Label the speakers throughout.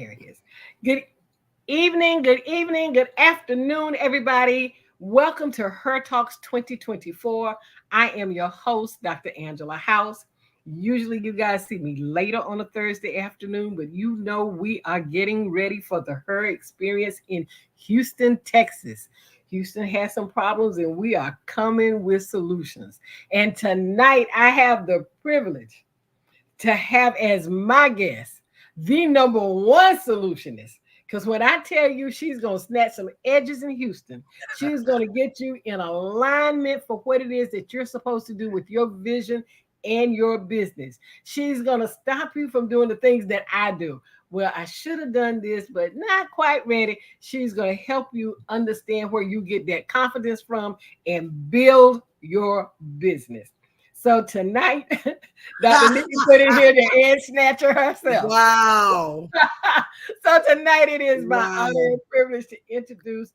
Speaker 1: There it is. Good evening, good afternoon, everybody. Welcome to Her Talks 2024. I am your host, Dr. Angela House. Usually, you guys see me later on a Thursday afternoon, but you know we are getting ready for the Her experience in Houston, Texas. Houston has some problems, and we are coming with solutions. And tonight, I have the privilege to have as my guest the number one solutionist. Because when I tell you she's going to snatch some edges in Houston, she's going to get you in alignment for what it is that you're supposed to do with your vision and your business. She's going to stop you from doing the things that I do. Well, I should have done this, but not quite ready. She's going to help you understand where you get that confidence from and build your business. So tonight, Dr. Nikki put in here the edge snatcher herself.
Speaker 2: Wow.
Speaker 1: So tonight it is my honor and privilege to introduce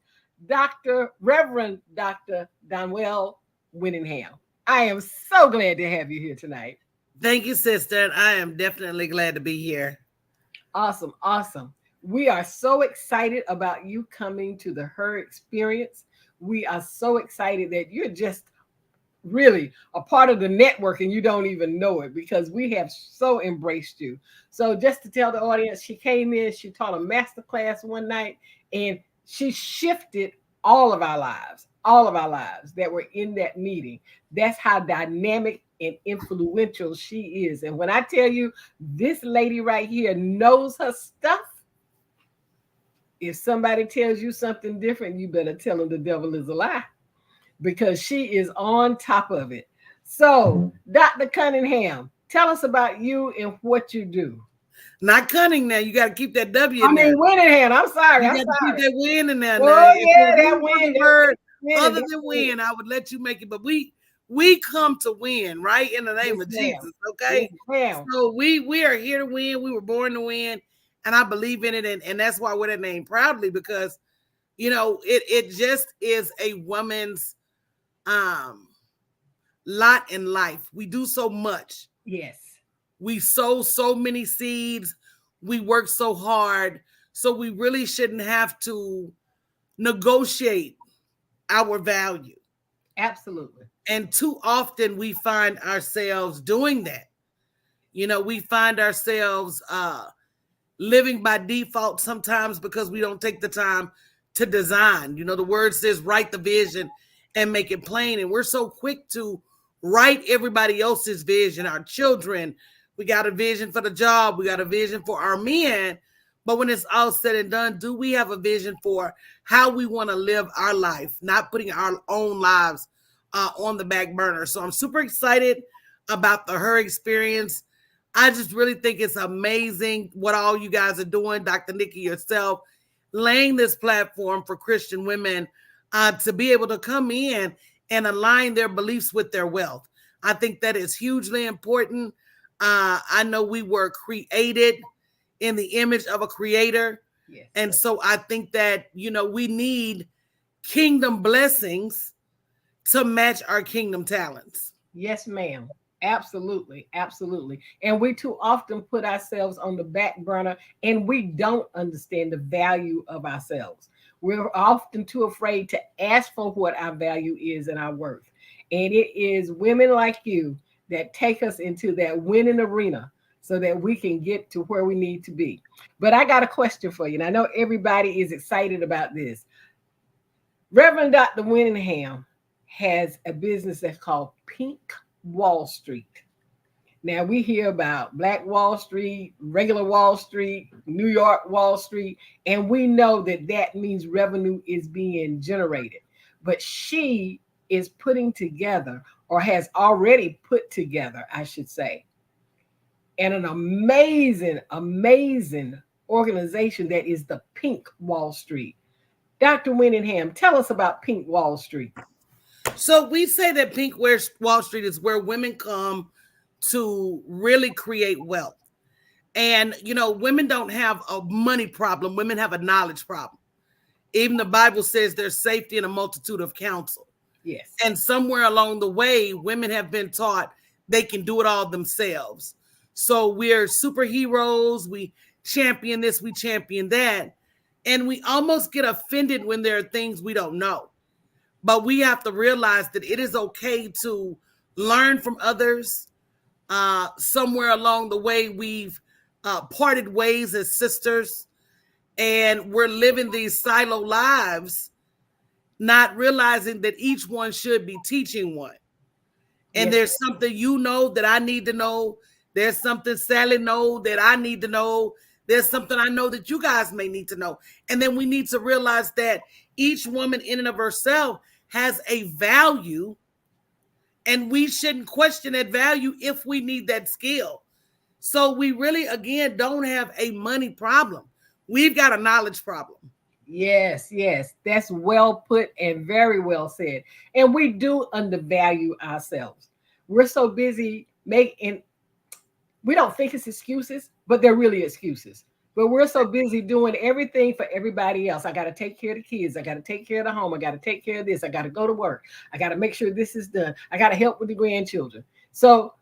Speaker 1: Reverend Dr. Dawniel Winningham. I am so glad to have you here tonight.
Speaker 2: Thank you, sister. And I am definitely glad to be here.
Speaker 1: Awesome, awesome. We are so excited about you coming to the Her experience. We are so excited that you're just really a part of the network and you don't even know it because we have so embraced you. So just to tell the audience, she came in, she taught a master class one night, and she shifted all of our lives that were in that meeting. That's how dynamic and influential she is. And when I tell you this lady right here knows her stuff, if somebody tells you something different, you better tell them the devil is a lie, because she is on top of it. So, Dr. Cunningham, tell us about you and what you do.
Speaker 2: Not Cunning now. You got to keep that W in there.
Speaker 1: Winningham. I'm sorry.
Speaker 2: You got to keep that win in there.
Speaker 1: Oh, yeah, that win.
Speaker 2: Other than win, I would let you make it. But we come to win, right? In the name of Jesus, okay? So we are here to win. We were born to win. And I believe in it. And that's why I wear that name proudly, because, you know, it just is a woman's lot in life. We do so much.
Speaker 1: Yes.
Speaker 2: We sow so many seeds. We work so hard. So we really shouldn't have to negotiate our value.
Speaker 1: Absolutely.
Speaker 2: And too often we find ourselves doing that. You know, we find ourselves living by default sometimes because we don't take the time to design. You know, the word says write the vision and make it plain. And we're so quick to write everybody else's vision. Our children, we got a vision for the job. We got a vision for our men. But when it's all said and done, do we have a vision for how we want to live our life, not putting our own lives on the back burner? So I'm super excited about the Her experience. I just really think it's amazing what all you guys are doing. Dr. Nikki, yourself, laying this platform for Christian women to be able to come in and align their beliefs with their wealth. I think that is hugely important. I know we were created in the image of a creator.
Speaker 1: Yes.
Speaker 2: And so I think that, you know, we need kingdom blessings to match our kingdom talents.
Speaker 1: Yes, ma'am. Absolutely. Absolutely. And we too often put ourselves on the back burner and we don't understand the value of ourselves. We're often too afraid to ask for what our value is and our worth. And it is women like you that take us into that winning arena so that we can get to where we need to be. But I got a question for you. And I know everybody is excited about this. Reverend Dr. Winningham has a business that's called Pink Wall Street. Now we hear about Black Wall Street, regular Wall Street, New York Wall Street, and we know that that means revenue is being generated. But she is putting together, or has already put together, I should say, and an amazing, amazing organization that is the Pink Wall Street. Dr. Winningham, tell us about Pink Wall Street.
Speaker 2: So we say that Pink Wall Street is where women come to really create wealth. And, you know, women don't have a money problem. Women have a knowledge problem. Even the Bible says there's safety in a multitude of counsel.
Speaker 1: Yes.
Speaker 2: And somewhere along the way, women have been taught they can do it all themselves. So we're superheroes. We champion this, we champion that. And we almost get offended when there are things we don't know. But we have to realize that it is okay to learn from others. Somewhere along the way, we've parted ways as sisters, and we're living these silo lives, not realizing that each one should be teaching one. And
Speaker 1: Yes.
Speaker 2: there's something you know that I need to know. There's something Sally know that I need to know. There's something I know that you guys may need to know. And then we need to realize that each woman in and of herself has a value, and we shouldn't question that value if we need that skill. So we really, again, don't have a money problem. We've got a knowledge problem.
Speaker 1: Yes, yes, that's well put and very well said. And we do undervalue ourselves. We're so busy making, we don't think it's excuses, but they're really excuses. But we're so busy doing everything for everybody else. I got to take care of the kids. I got to take care of the home. I got to take care of this. I got to go to work. I got to make sure this is done. I got to help with the grandchildren. So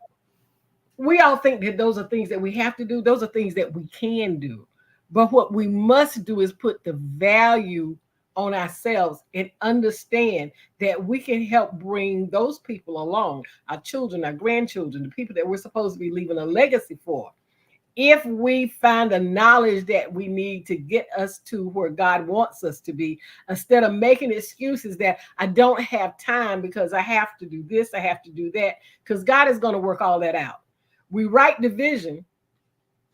Speaker 1: we all think that those are things that we have to do. Those are things that we can do. But what we must do is put the value on ourselves and understand that we can help bring those people along, our children, our grandchildren, the people that we're supposed to be leaving a legacy for. If we find the knowledge that we need to get us to where God wants us to be, instead of making excuses that I don't have time because I have to do this, I have to do that, because God is going to work all that out. We write the vision,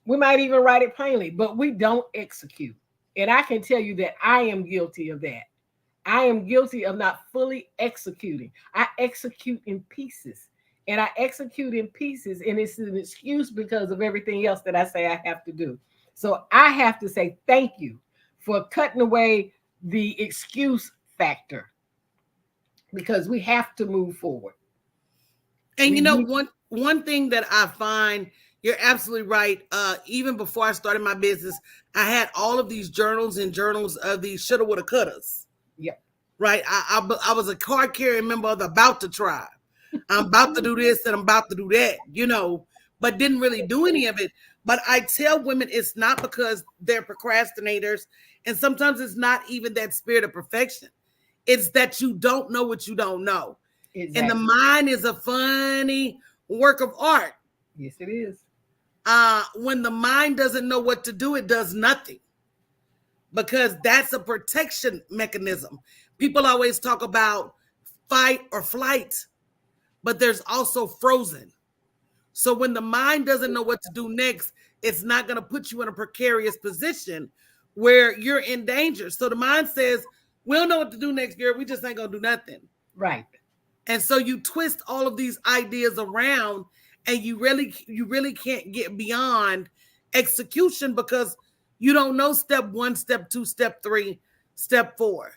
Speaker 1: we might even write it plainly, but we don't execute. And I can tell you that I am guilty of that. I am guilty of not fully executing. I execute in pieces. And I execute in pieces, and it's an excuse because of everything else that I say I have to do. So I have to say thank you for cutting away the excuse factor, because we have to move forward.
Speaker 2: And
Speaker 1: We,
Speaker 2: you know,
Speaker 1: we
Speaker 2: one thing that I find, you're absolutely right. Even before I started my business, I had all of these journals and journals of these shoulda, woulda, couldas.
Speaker 1: Yep.
Speaker 2: Right? I was a card carrying member of the About to Tribe. I'm about to do this and I'm about to do that, but didn't really do any of it. But I tell women it's not because they're procrastinators. And sometimes it's not even that spirit of perfection. It's that you don't know what you don't know. And the
Speaker 1: Exactly.
Speaker 2: mind is a funny work of art.
Speaker 1: Yes, it is.
Speaker 2: When the mind doesn't know what to do, it does nothing, because that's a protection mechanism. People always talk about fight or flight, but there's also frozen. So when the mind doesn't know what to do next, it's not going to put you in a precarious position where you're in danger. So the mind says, we don't know what to do next, girl. We just ain't going to do nothing.
Speaker 1: Right.
Speaker 2: And so you twist all of these ideas around, and you really can't get beyond execution, because you don't know step 1, step 2, step 3, step 4.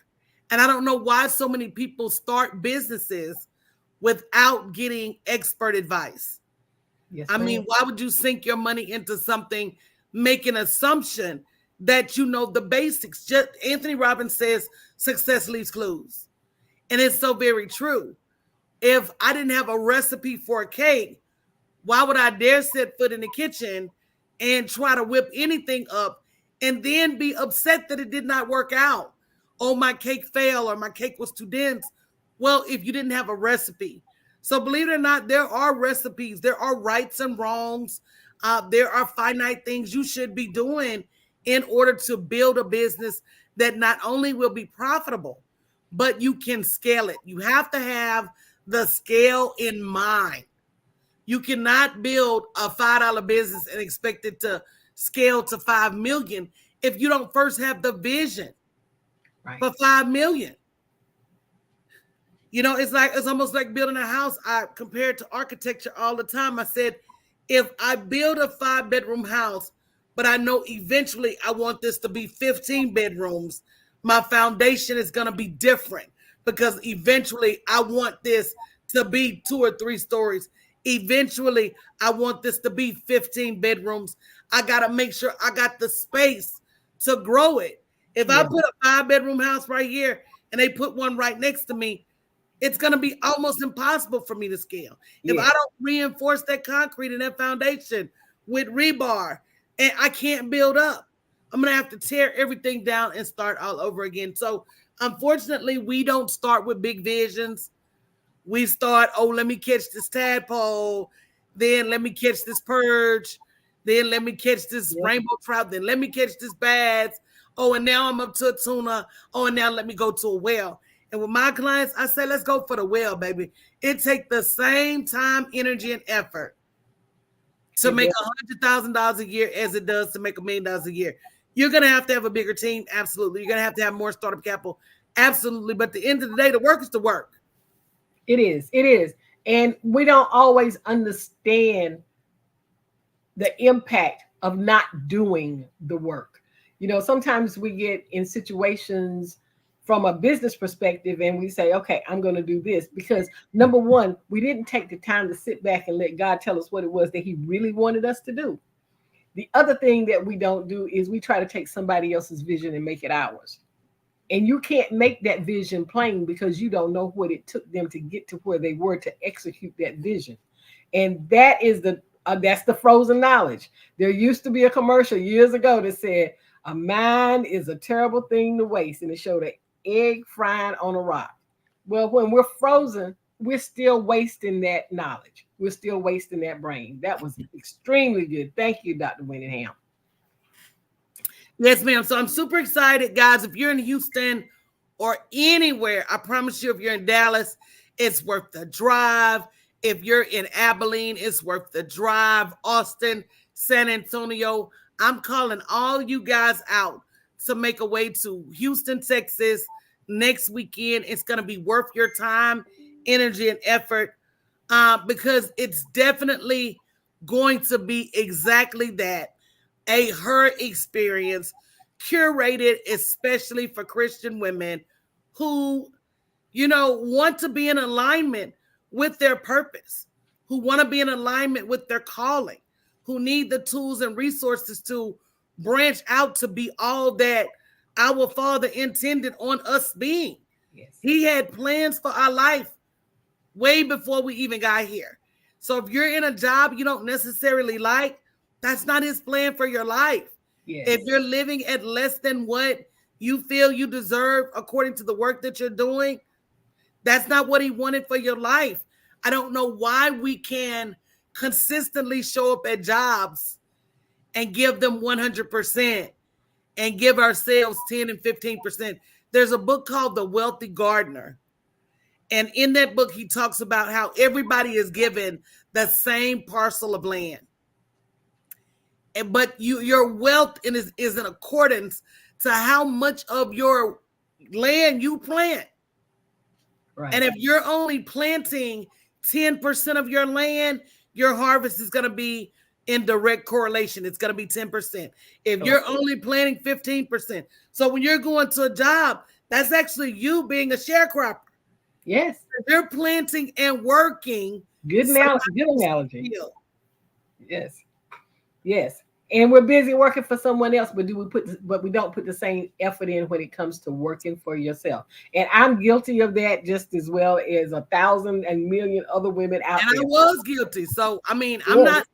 Speaker 2: And I don't know why so many people start businesses without getting expert advice.
Speaker 1: Yes,
Speaker 2: I
Speaker 1: ma'am.
Speaker 2: mean, why would you sink your money into something, make an assumption that you know the basics? Just Anthony Robbins says success leaves clues. And it's so very true. If I didn't have a recipe for a cake, why would I dare set foot in the kitchen and try to whip anything up and then be upset that it did not work out? Oh, my cake failed, or my cake was too dense. Well, if you didn't have a recipe. So believe it or not, there are recipes. There are rights and wrongs. There are finite things you should be doing in order to build a business that not only will be profitable, but you can scale it. You have to have the scale in mind. You cannot build a $5 business and expect it to scale to 5 million if you don't first have the vision
Speaker 1: Right.
Speaker 2: for 5 million. It's almost like building a house. I compare it to architecture all the time. I said, if I build a 5-bedroom house, but I know eventually I want this to be 15 bedrooms, my foundation is going to be different, because eventually I want this to be 2 or 3 stories. Eventually, I want this to be 15 bedrooms. I got to make sure I got the space to grow it. If I
Speaker 1: Yeah.
Speaker 2: put a 5-bedroom house right here and they put one right next to me, it's going to be almost impossible for me to scale. If I
Speaker 1: Yes.
Speaker 2: don't reinforce that concrete and that foundation with rebar, and I can't build up. I'm going to have to tear everything down and start all over again. So, unfortunately, we don't start with big visions. We start, oh, let me catch this tadpole, then let me catch this purge, then let me catch this
Speaker 1: Yep.
Speaker 2: rainbow trout, then let me catch this bass. Oh, and now I'm up to a tuna. Oh, and now let me go to a whale. And with my clients, I say, let's go for the whale, baby. It takes the same time, energy, and effort to
Speaker 1: It
Speaker 2: make
Speaker 1: does.
Speaker 2: $100,000 a year as it does to make $1 million a year. You're going to have a bigger team. Absolutely. You're going to have more startup capital. Absolutely. But at the end of the day, the work is the work.
Speaker 1: It is. It is. And we don't always understand the impact of not doing the work. You know, sometimes we get in situations from a business perspective and we say, okay, I'm going to do this because number one, we didn't take the time to sit back and let God tell us what it was that He really wanted us to do. The other thing that we don't do is we try to take somebody else's vision and make it ours. And you can't make that vision plain because you don't know what it took them to get to where they were to execute that vision. And that is that's the frozen knowledge. There used to be a commercial years ago that said a mind is a terrible thing to waste, and it showed an egg frying on a rock. Well, when we're frozen, we're still wasting that knowledge. We're still wasting that brain. That was extremely good. Thank you, Dr. Winningham.
Speaker 2: Yes, ma'am. So I'm super excited, guys. If you're in Houston or anywhere, I promise you, if you're in Dallas, it's worth the drive. If you're in Abilene, it's worth the drive. Austin, San Antonio. I'm calling all you guys out to make a way to Houston, Texas next weekend. It's going to be worth your time, energy, and effort because it's definitely going to be exactly that, a her experience curated especially for Christian women who, want to be in alignment with their purpose, who want to be in alignment with their calling, who need the tools and resources to branch out to be all that our Father intended on us being.
Speaker 1: Yes.
Speaker 2: He had plans for our life way before we even got here. So if you're in a job you don't necessarily like, that's not His plan for your life. If
Speaker 1: Yes.
Speaker 2: you're living at less than what you feel you deserve according to the work that you're doing, that's not what He wanted for your life. I don't know why we can consistently show up at jobs and give them 100% and give ourselves 10 and 15%. There's a book called The Wealthy Gardener. And in that book, he talks about how everybody is given the same parcel of land. But your wealth is in accordance to how much of your land you plant.
Speaker 1: Right.
Speaker 2: And if you're only planting 10% of your land, your harvest is going to be in direct correlation. It's going to be 10%. If
Speaker 1: Correct.
Speaker 2: you're only planting 15%. So when you're going to a job, that's actually you being a sharecropper.
Speaker 1: Yes.
Speaker 2: They're planting and working.
Speaker 1: Good
Speaker 2: Somebody
Speaker 1: analogy. Good
Speaker 2: else
Speaker 1: analogy.
Speaker 2: feel.
Speaker 1: Yes. Yes. And we're busy working for someone else, but we don't put the same effort in when it comes to working for yourself. And I'm guilty of that just as well as 1,000 and million other women out
Speaker 2: And I
Speaker 1: there.
Speaker 2: was guilty. So I mean,
Speaker 1: Yes.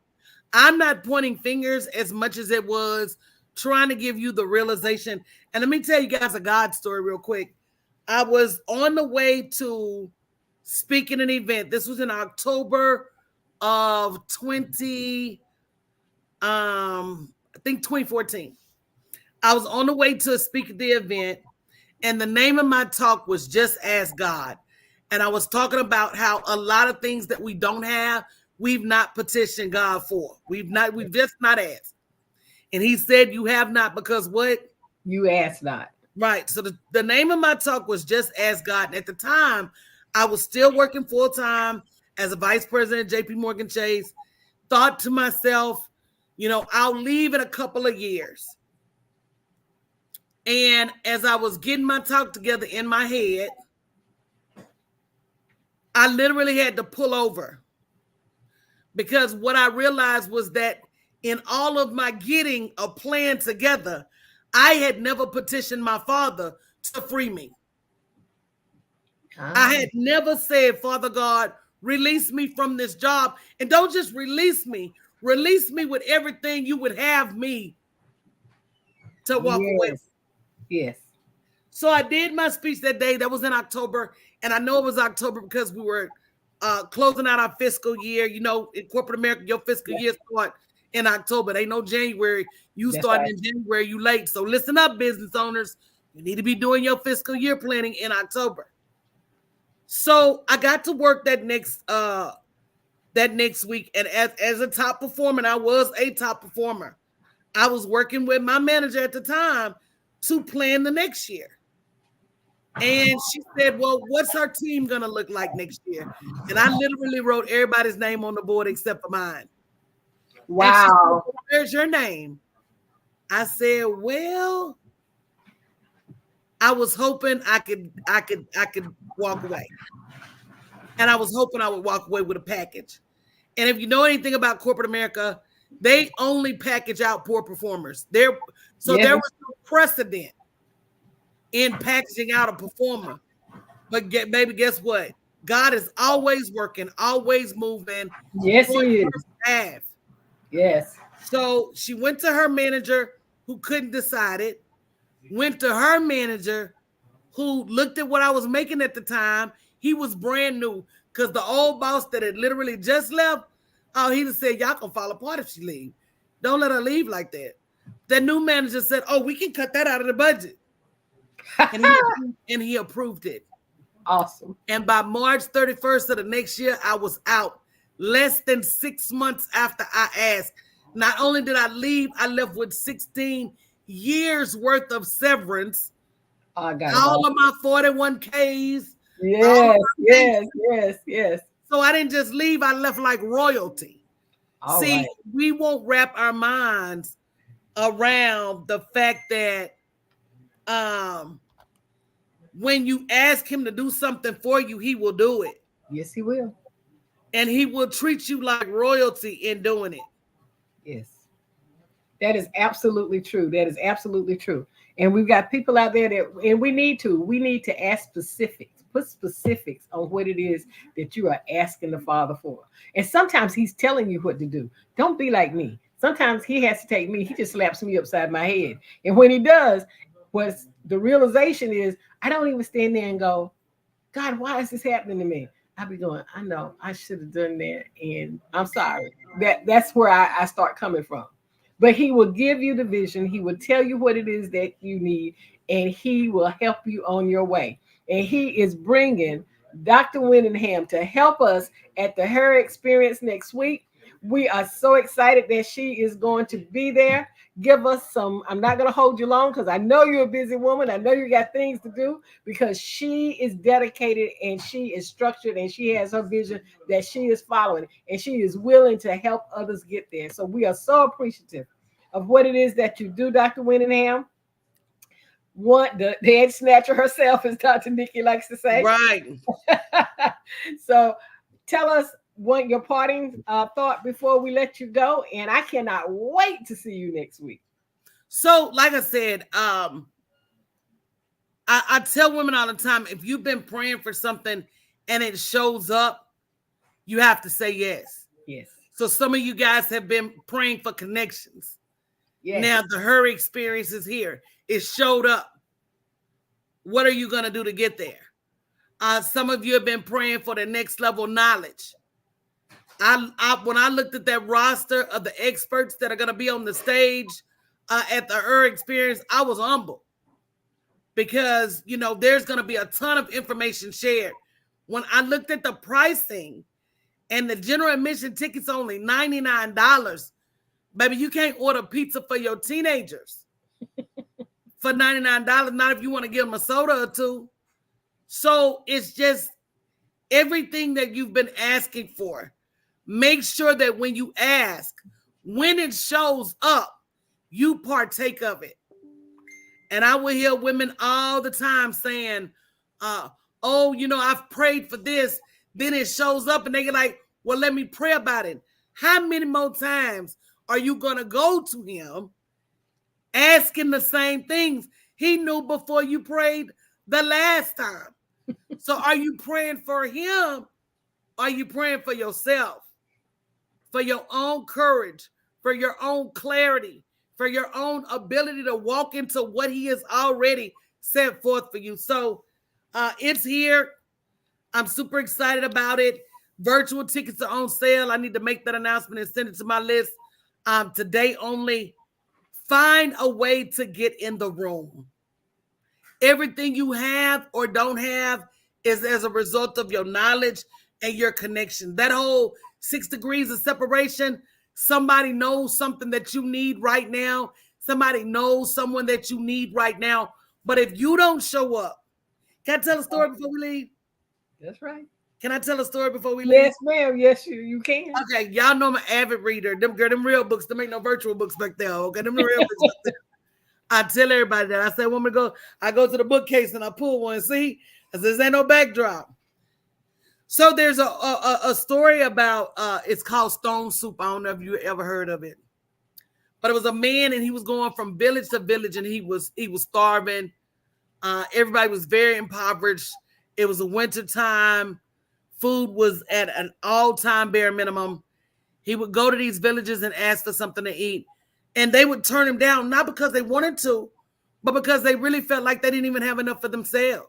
Speaker 2: I'm not pointing fingers as much as it was trying to give you the realization. And let me tell you guys a God story real quick. I was on the way to speak in an event. This was in October of 20 I think 2014. I was on the way to speak at the event, and the name of my talk was Just Ask God. And I was talking about how a lot of things that we don't have, we've not petitioned God for. We've just not asked. And He said, you have not because what?
Speaker 1: You ask not.
Speaker 2: Right. So the name of my talk was Just Ask God. And at the time, I was still working full time as a vice president at JP Morgan Chase. Thought to myself, I'll leave in a couple of years. And as I was getting my talk together in my head, I literally had to pull over because what I realized was that in all of my getting a plan together, I had never petitioned my Father to free me. I
Speaker 1: Ah,
Speaker 2: had never said, Father God, release me from this job. And don't just release me, Release me with everything you would have me to walk away with.
Speaker 1: Yes. Yes.
Speaker 2: So I did my speech that day. That was in October. And I know it was October because we were closing out our fiscal year. You know, in corporate America, your fiscal
Speaker 1: Yes.
Speaker 2: year start in October. They know January. You
Speaker 1: That's
Speaker 2: starting
Speaker 1: right.
Speaker 2: in January, you late. So listen up, business owners. You need to be doing your fiscal year planning in October. So I got to work that next week. And as a top performer, and I was a top performer, I was working with my manager at the time to plan the next year. And she said, well, what's our team going to look like next year? And I literally wrote everybody's name on the board except for mine. And she said,
Speaker 1: Wow.
Speaker 2: well, where's your name? I said, well, I was hoping I could walk away. And I was hoping I would walk away with a package. And if you know anything about corporate America, they only package out poor performers. So
Speaker 1: Yes.
Speaker 2: there was no precedent in packaging out a performer. But baby, guess what? God is always working, always moving
Speaker 1: Yes,
Speaker 2: on
Speaker 1: he
Speaker 2: her
Speaker 1: is.
Speaker 2: behalf.
Speaker 1: Yes.
Speaker 2: So she went to her manager who couldn't decide it, went to her manager who looked at what I was making at the time. He was brand new because the old boss that had literally just left, oh, he just said, y'all can fall apart if she leave. Don't let her leave like that. The new manager said, oh, we can cut that out of the budget. And he approved it.
Speaker 1: Awesome.
Speaker 2: And by March 31st of the next year, I was out. Less than 6 months after I asked. Not only did I leave, I left with 16 years worth of severance,
Speaker 1: Oh, God is
Speaker 2: all
Speaker 1: awesome.
Speaker 2: of my 41Ks, all of
Speaker 1: Yes.
Speaker 2: my
Speaker 1: Yes.
Speaker 2: pensions.
Speaker 1: Yes. Yes.
Speaker 2: So I didn't just leave, I left like royalty.
Speaker 1: All
Speaker 2: See,
Speaker 1: right.
Speaker 2: we won't wrap our minds around the fact that um, when you ask him to do something for you, he will do it.
Speaker 1: Yes, he will.
Speaker 2: And he will treat you like royalty in doing it.
Speaker 1: Yes. That is absolutely true. That is absolutely true. And we've got people out there that, and we need to ask specifics, put specifics on what it is that you are asking the Father for. And sometimes He's telling you what to do. Don't be like me. Sometimes He has to take me, He just slaps me upside my head. And when He does, what's the realization is, I don't even stand there and go, God, why is this happening to me? I be going, I know I should have done that, and I'm sorry. That's where I start coming from. But he will give you the vision. He will tell you what it is that you need, and he will help you on your way. And he is bringing Dr. Winningham to help us at the Her Experience next week. We are so excited that she is going to be there. Give us some. I'm not going to hold you long because I know you're a busy woman. I know you got things to do, because she is dedicated and she is structured and she has her vision that she is following, and she is willing to help others get there. So we are so appreciative of what it is that you do, Dr. Winningham. The head snatcher herself, as Dr. Nikki likes to say.
Speaker 2: Right.
Speaker 1: So tell us what your parting thought before we let you go. And I cannot wait to see you next week.
Speaker 2: So, like I said, I tell women all the time, if you've been praying for something and it shows up, you have to say yes.
Speaker 1: Yes.
Speaker 2: So some of you guys have been praying for connections.
Speaker 1: Yes.
Speaker 2: Now the Her Experience is here. It showed up. What are you going to do to get there? Some of you have been praying for the next level knowledge. When I looked at that roster of the experts that are going to be on the stage at the Her Experience, I was humble, because, you know, there's going to be a ton of information shared. When I looked at the pricing and the general admission tickets only $99, baby, you can't order pizza for your teenagers for $99, not if you want to give them a soda or two. So it's just everything that you've been asking for. Make sure that when you ask, when it shows up, you partake of it. And I will hear women all the time saying, oh, you know, I've prayed for this. Then it shows up and they get like, well, let me pray about it. How many more times are you going to go to him asking the same things? He knew before you prayed the last time. So are you praying for him? Or are you praying for yourself? for your own courage, for your own clarity, for your own ability to walk into what he has already set forth for you. So it's here. I'm super excited about it. Virtual tickets are on sale. I need to make that announcement and send it to my list today only. Find a way to get in the room. Everything you have or don't have is as a result of your knowledge and your connection. That whole 6 degrees of separation, somebody knows something that you need right now. Somebody knows someone that you need right now. But if you don't show up, can I tell a story before we leave?
Speaker 1: That's right.
Speaker 2: Can I tell a story before we leave?
Speaker 1: Yes, ma'am. Yes, you can.
Speaker 2: Okay, y'all know I'm an avid reader. Them real books. Them ain't no virtual books back there. Okay, them the real books back there. I tell everybody that. I say, when we go, I go to the bookcase and I pull one. See, I says, ain't no backdrop. So there's a story about it's called Stone Soup. I don't know if you ever heard of it, but it was a man and he was going from village to village and he was starving. Everybody was very impoverished. It was a winter time. Food was at an all-time bare minimum. He would go to these villages and ask for something to eat. And they would turn him down, not because they wanted to, but because they really felt like they didn't even have enough for themselves.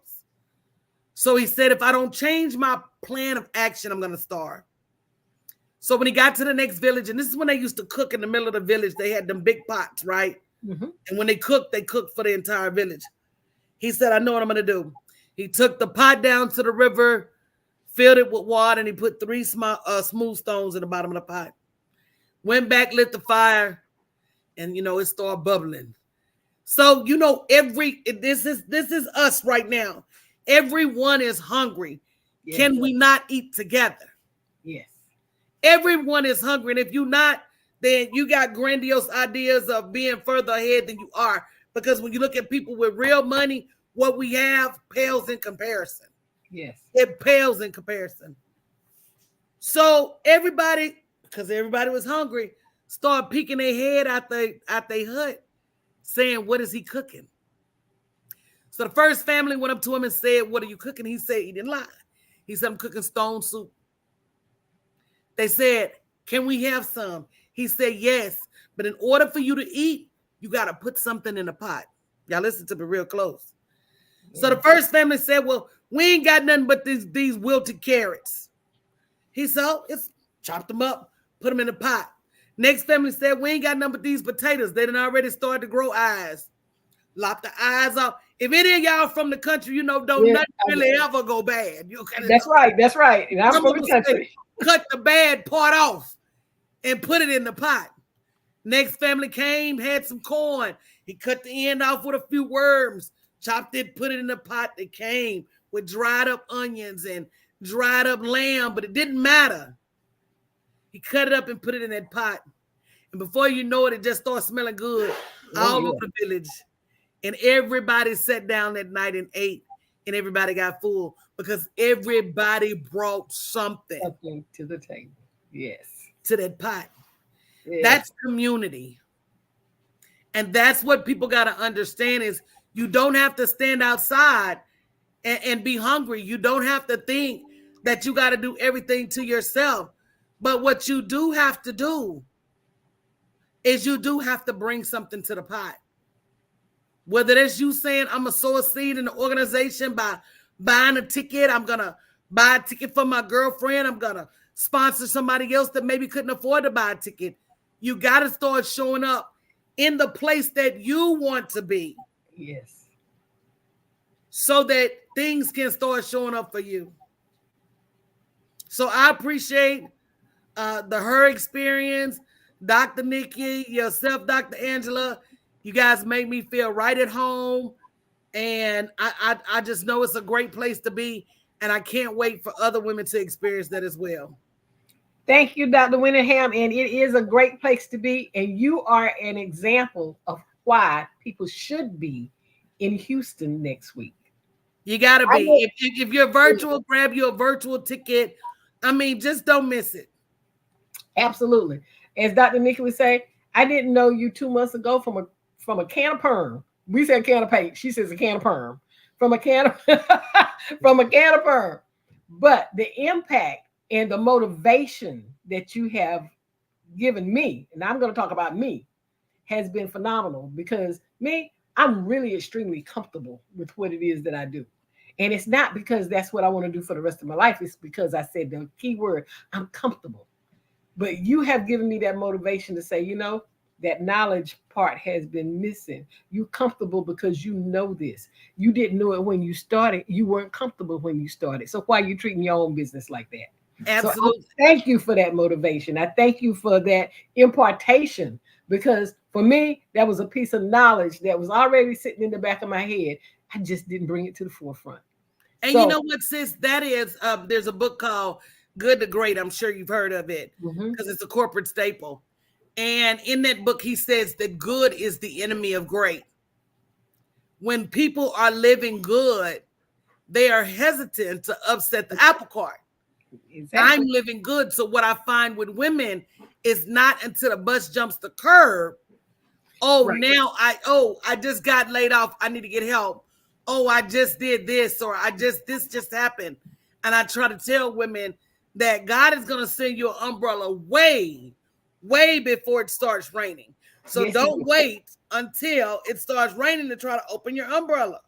Speaker 2: So he said, if I don't change my plan of action, I'm going to starve. So when he got to the next village, and this is when they used to cook in the middle of the village, they had them big pots, right? Mm-hmm. And when they cooked for the entire village. He said, I know what I'm going to do. He took the pot down to the river, filled it with water, and he put 3 smooth stones in the bottom of the pot. Went back, lit the fire, and it started bubbling. So this is us right now. Everyone is hungry. Yes. Can we not eat together?
Speaker 1: Yes.
Speaker 2: Everyone is hungry, and if you're not, then you got grandiose ideas of being further ahead than you are. Because when you look at people with real money, what we have pales in comparison.
Speaker 1: Yes.
Speaker 2: It pales in comparison. So everybody, because everybody was hungry, started peeking their head out their hut, saying, what is he cooking? So the first family went up to him and said, what are you cooking? He said, he didn't lie. He said, I'm cooking stone soup. They said, can we have some? He said, yes. But in order for you to eat, you got to put something in the pot. Y'all listen to me real close. Yeah. So the first family said, well, we ain't got nothing but these wilted carrots. He said, it's chopped them up, put them in the pot. Next family said, we ain't got nothing but these potatoes. They done already started to grow eyes. Lop the eyes off. If any of y'all from the country, don't nothing really ever go bad.
Speaker 1: That's right. That's right. And I'm from the country.
Speaker 2: Cut the bad part off and put it in the pot. Next family came, had some corn. He cut the end off with a few worms, chopped it, put it in the pot that came with dried up onions and dried up lamb, but it didn't matter. He cut it up and put it in that pot. And before you know it, it just started smelling good all over the village. And everybody sat down that night and ate, and everybody got full because everybody brought something
Speaker 1: to the table. Yes.
Speaker 2: To that pot. Yes. That's community. And that's what people got to understand is you don't have to stand outside and be hungry. You don't have to think that you got to do everything to yourself. But what you do have to do is you do have to bring something to the pot. Whether that's you saying, I'm going to sow a seed in the organization by buying a ticket. I'm going to buy a ticket for my girlfriend. I'm going to sponsor somebody else that maybe couldn't afford to buy a ticket. You got to start showing up in the place that you want to be.
Speaker 1: Yes.
Speaker 2: So that things can start showing up for you. So I appreciate her experience, Dr. Nikki, yourself, Dr. Angela. You guys make me feel right at home. And I just know it's a great place to be. And I can't wait for other women to experience that as well.
Speaker 1: Thank you, Dr. Winningham. And it is a great place to be. And you are an example of why people should be in Houston next week.
Speaker 2: You got to be. If you're virtual, grab you a virtual ticket. I mean, just don't miss it.
Speaker 1: Absolutely. As Dr. Nikki would say, I didn't know you 2 months ago from a can of perm. We said can of paint. She says a can of perm. From a can of perm. But the impact and the motivation that you have given me, and I'm going to talk about me, has been phenomenal because me, I'm really extremely comfortable with what it is that I do. And it's not because that's what I want to do for the rest of my life. It's because I said the key word, I'm comfortable. But you have given me that motivation to say, that knowledge part has been missing. You comfortable because you know this. You didn't know it when you started. You weren't comfortable when you started. So why are you treating your own business like that? So I
Speaker 2: Absolutely.
Speaker 1: thank you for that motivation. I thank you for that impartation because for me, that was a piece of knowledge that was already sitting in the back of my head. I just didn't bring it to the forefront.
Speaker 2: And you
Speaker 1: So,
Speaker 2: know what, sis? That is, there's a book called Good to Great. I'm sure you've heard of it
Speaker 1: mhm,
Speaker 2: because it's a corporate staple. And in that book, he says that good is the enemy of great. When people are living good, they are hesitant to upset the apple cart. I'm
Speaker 1: exactly.
Speaker 2: living good. So what I find with women is not until the bus jumps the curb. Oh,
Speaker 1: Right.
Speaker 2: now I just got laid off. I need to get help. Oh, I just did this, or this just happened. And I try to tell women that God is gonna send you an umbrella way before it starts raining. So
Speaker 1: Yes, he
Speaker 2: don't
Speaker 1: is.
Speaker 2: wait until it starts raining to try to open your umbrella.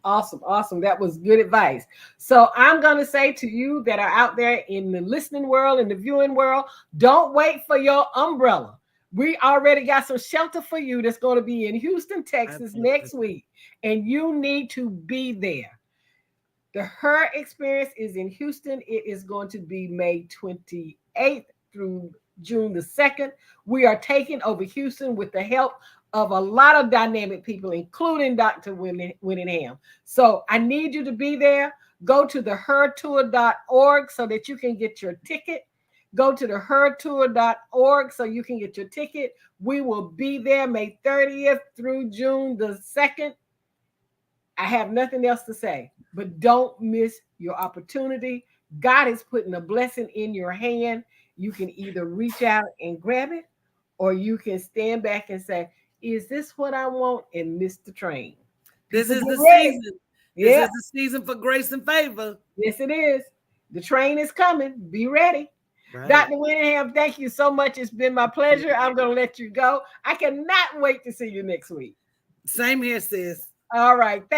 Speaker 1: Awesome, awesome. That was good advice. So I'm going to say to you that are out there in the listening world, in the viewing world, don't wait for your umbrella. We already got some shelter for you that's going to be in Houston, Texas
Speaker 2: Absolutely.
Speaker 1: next week, and you need to be there. The Her Experience is in Houston. It is going to be May 28th through June the 2nd. We are taking over Houston with the help of a lot of dynamic people, including Dr. Winningham. So I need you to be there. Go to the hertour.org so that you can get your ticket. Go to the hertour.org so you can get your ticket. We will be there May 30th through June the 2nd. I have nothing else to say, but don't miss your opportunity. God is putting a blessing in your hand. You can either reach out and grab it, or you can stand back and say, is this what I want? And miss the train.
Speaker 2: This
Speaker 1: People
Speaker 2: is
Speaker 1: get
Speaker 2: the
Speaker 1: ready.
Speaker 2: season. This
Speaker 1: Yeah,
Speaker 2: is the season for grace and favor.
Speaker 1: yes, it is. The train is coming. Be ready.
Speaker 2: Right.
Speaker 1: Dr. Winningham, thank you so much. It's been my pleasure. I'm going to let you go. I cannot wait to see you next week.
Speaker 2: Same here, sis.
Speaker 1: All right.